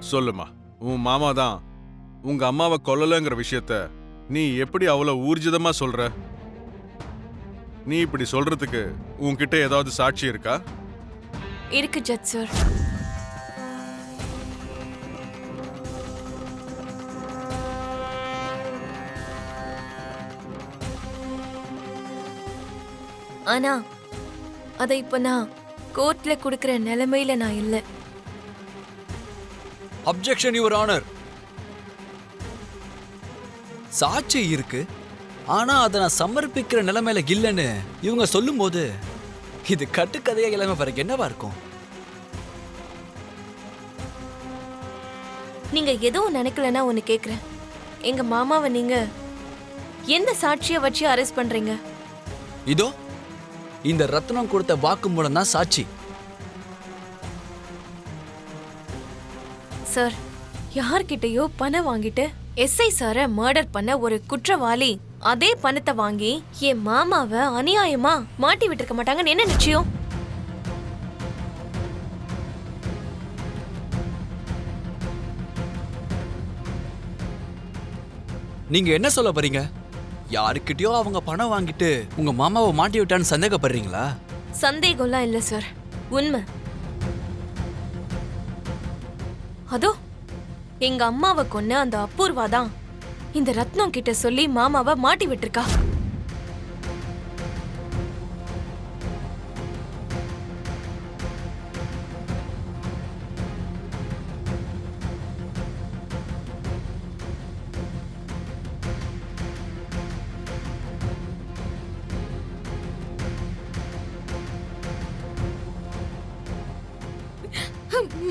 சொல்லுமா, உன் மாமா தான் உங்க அம்மாவை கொல்லலங்கிற விஷயத்த நீ எப்படி அவ்வளவு ஊர்ஜிதமா சொல்ற? நீ இப்படி சொல்றதுக்கு உன்கிட்ட ஏதாவது சாட்சி இருக்கா? இருக்கு ஜட்ஜ் சார். ஆனா அதை இப்ப நான் கோர்ட்ல குடுக்கிற நிலைமையில நான் இல்ல. Objection your honour. சாட்சி இருக்கு, ஆனா அதை நான் சமர்ப்பிக்கிற நிலைமையில இல்லைன்னு இவங்க சொல்லும்போது இது கட்டுக்கதையா இல்லாம வேற என்னவா இருக்கும்? நீங்க எதுவும் நினைக்கலன்னா ஒன்னு கேக்குறேன். எங்க மாமாவை நீங்க எந்த சாட்சியை வச்சு அரெஸ்ட் பண்றீங்க? இதோ இந்த ரத்னம் கொடுத்த வாக்குமூலம் தான் சாட்சி. சார், யார்கிட்டயோ பணம் வாங்கிட்டு எஸ்ஐ சாரை மர்டர் பண்ண ஒரு குற்றவாளி அதே பணத்தை வாங்கி என் மாமாவை அநியாயமா மாட்டி விட்டுருக்க மாட்டாங்கன்னு என்ன நிச்சயம்? நீங்க என்ன சொல்ல போறீங்க? யாருக்கிட்டயோ அவங்க பணம் வாங்கிட்டு உங்க மாமாவை மாட்டி விட்டான்னு சந்தேகப்படுறீங்களா? சந்தேகம்லாம் இல்ல சார், உண்மை. அதோ எங்க அம்மாவை கொன்ன அந்த அபூர்வா தான் இந்த ரத்னம் கிட்ட சொல்லி மாமாவை மாட்டி விட்டுருக்கா.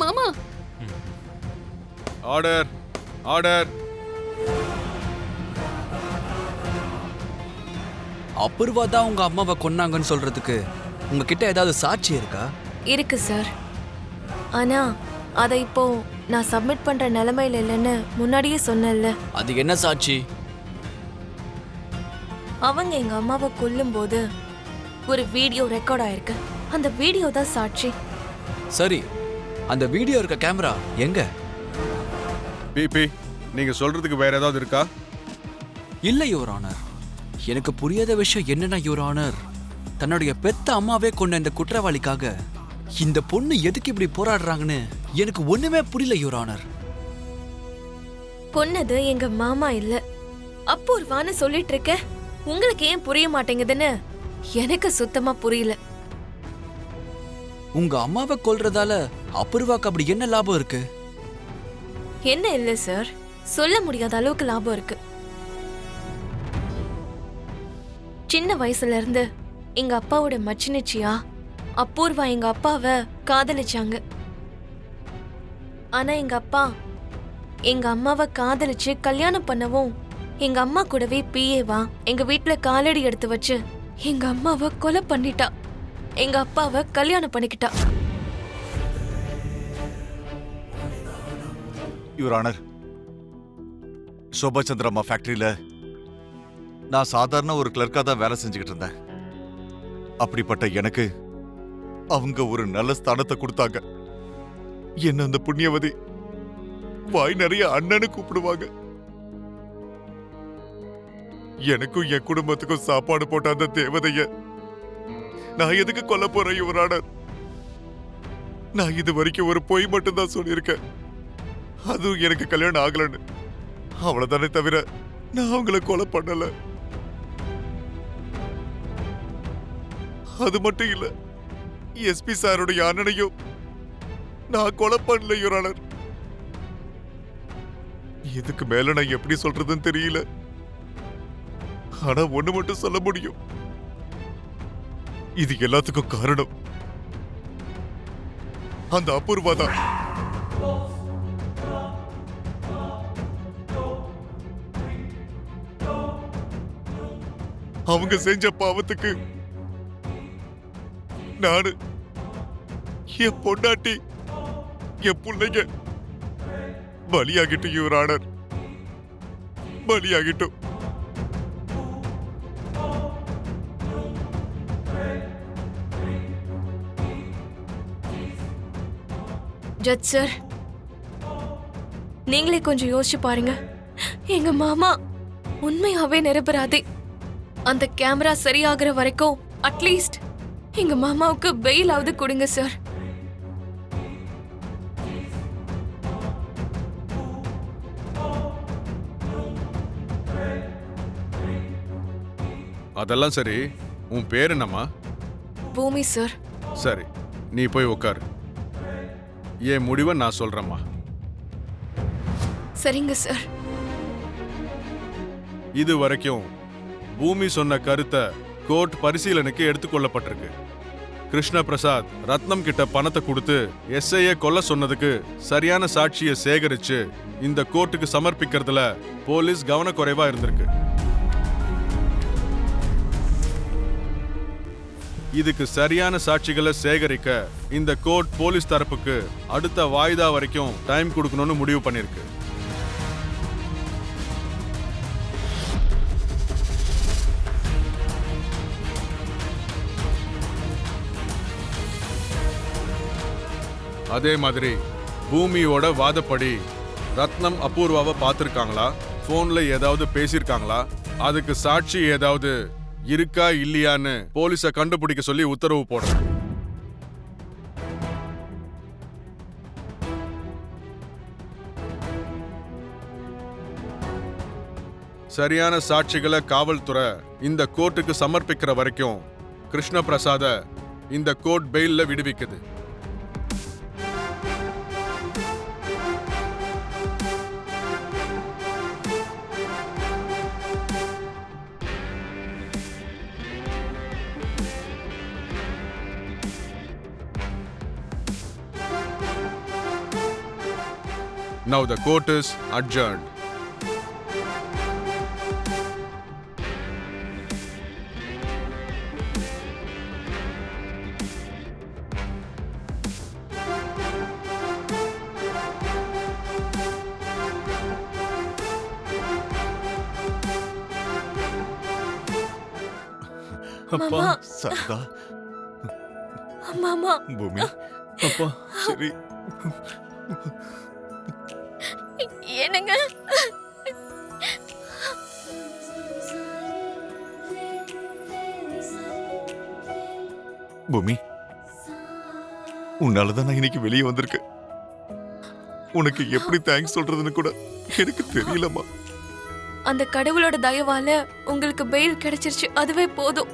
மாமா, ஆர்டர், ஆர்டர். அபூர்வா தான் உங்க அம்மாவை கொன்னாங்கன்னு சொல்றதுக்கு உங்ககிட்ட ஏதாவது சாட்சி இருக்கா? இருக்கு சார், ஆனா அதை இப்போ நான் சப்மிட் பண்ற நிலைமையில இல்லைன்னு முன்னாடியே சொன்னேன்ல. அது என்ன சாட்சி? அவங்க எங்க அம்மாவை கொல்லும்போது ஒரு வீடியோ ரெக்கார்ட் ஆயிருக்கு. அந்த வீடியோ தான் சாட்சி. சரி, அந்த வீடியோ இருக்க கேமரா எங்க? பிபி, நீங்க சொல்றதுக்கு வேற ஏதாவது இருக்கா? இல்ல யுவர் ஆனர். எனக்கு புரியாத விஷயம் என்னன்னா யுவர் ஆனர், தன்னுடைய பெத்த அம்மாவே கொண்ட இந்த குற்றவாளிக்காக இந்த பொண்ணு எதுக்கு இப்படி போராடுறாங்கன்னு எனக்கு ஒண்ணுமே புரியல யுவர் ஆனர். கொன்னது எங்க மாமா இல்ல, அபூர்வான்னு சொல்லிட்டு இருக்க. உங்களுக்கு ஏன் புரிய மாட்டேங்குதுன்னு எனக்கு சுத்தமா புரியல. உங்க அம்மாவை கொல்றதால அபூர்வாக்கு அப்படி என்ன லாபம் இருக்கு? என்ன இல்ல சார், சொல்ல முடியாத அளவுக்கு லாபம் இருக்கு. சின்ன வயசுல இருந்து எங்க அப்பாவோட மச்சினிச்சியா அபூர்வா எங்க அப்பாவை காதலிச்சாங்க. ஆனா எங்க அப்பா எங்க அம்மாவை காதலிச்சு கல்யாணம் பண்ணவும் எங்க அம்மா கூடவே பிஏவா எங்க வீட்டுல காலடி எடுத்து வச்சு எங்க அம்மாவை கொலை பண்ணிட்டா. எங்க அப்பாவை கல்யாணம் பண்ணிக்கிட்டா. யுவர் ஆனர், சோபா சந்திரம்மா ஃபேக்டரியில நான் சாதாரண ஒரு கிளர்க்கா தான் வேலை செஞ்சுக்கிட்டு இருந்தேன். அப்படிப்பட்ட எனக்கு அவங்க ஒரு நல்ல ஸ்தானத்தை கொடுத்தாங்க. என்ன அந்த புண்ணியவதி வாய் நிறைய அண்ணனு கூப்பிடுவாங்க. எனக்கும் என் குடும்பத்துக்கும் சாப்பாடு போட்ட அந்த தேவதைய நான் எதுக்கு கொல்ல போறேன் யுவர் ஆனர்? நான் இது வரைக்கும் ஒரு பொய் மட்டும் தான் சொல்லியிருக்கேன், அதுவும் எனக்கு கல்யாணம் ஆகலன்னு. அவ்வளவுதானே தவிர நான் அவங்கள கொலை பண்ணல. அது மட்டும் இல்ல, எஸ்பி சாருடைய அண்ணனையும் நான் கொலை பண்ணல யுவர் ஆனர். இதுக்கு மேல நான் எப்படி சொல்றதுன்னு தெரியல. ஆனா ஒண்ணு மட்டும் சொல்ல முடியும், இது எல்லாத்துக்கும் காரணம் அந்த அபூர்வா தான். அவங்க செஞ்ச பாவத்துக்கு நானு, என் பொண்டாட்டி, என் பிள்ளைங்க பலியாகிட்டு யுவர் ஆனர், பலியாகிட்டும். ஜட்ஜ் சார், நீங்களே கொஞ்சம் யோசிச்சு பாருங்க. எங்க மாமா உண்மையாவே நிரபராதி. அந்த கேமரா சரியாகிற வரைக்கும் அட்லீஸ்ட் எங்க மாமாவுக்கு பெயில் ஆவது கொடுங்க சார். அதெல்லாம் சரி, உன் பேர் என்னம்மா? பூமி சார். சரி, நீ போய் உட்காரு. என் முடிவை நான் சொல்றேம்மா. சரிங்க சார். இது வரைக்கும் பூமி சொன்ன கருத்தை கோர்ட் பரிசீலனைக்கு எடுத்துக்கொள்ளப்பட்டிருக்கு. கிருஷ்ண பிரசாத் ரத்னம் கிட்ட பணத்தை கொடுத்து எஸ்ஐய கொல்ல சொன்னதுக்கு சரியான சாட்சியை சேகரிச்சு இந்த கோர்ட்டுக்கு சமர்ப்பிக்கிறதுல போலீஸ் கவனக்குறைவா இருந்திருக்கு. இதுக்கு சரியான சாட்சிகளை சேகரிக்க இந்த கோர்ட் போலீஸ் தரப்புக்கு அடுத்த வாய்தா வரைக்கும் டைம் கொடுக்கணும்னு முடிவு பண்ணிருக்கு. அதே மாதிரி பூமியோட வாதப்படி ரத்னம் அபூர்வாவை பார்த்திருக்காங்களா, போன்ல ஏதாவது பேசியிருக்காங்களா, அதுக்கு சாட்சி ஏதாவது இருக்கா இல்லையான்னு போலீஸை கண்டுபிடிக்க சொல்லி உத்தரவு போடுறேன். சரியான சாட்சிகளை காவல்துறை இந்த கோர்ட்டுக்கு சமர்ப்பிக்கிற வரைக்கும் கிருஷ்ண பிரசாத இந்த court பெயில்ல விடுவிக்குது. Now the court is adjourned. மாமா, சரதா, மாமா, பூமி, அப்பா, சரி, என்னங்க? பூமி, உன்னாலதான் நான் இன்னைக்கு வெளியே வந்திருக்கேன். உனக்கு எப்படி தேங்க்ஸ் சொல்றதுன்னு கூட எனக்கு தெரியலம்மா. அந்த கடவுளோட தயவால உங்களுக்கு பெயில் கிடைச்சிருச்சு, அதுவே போதும்.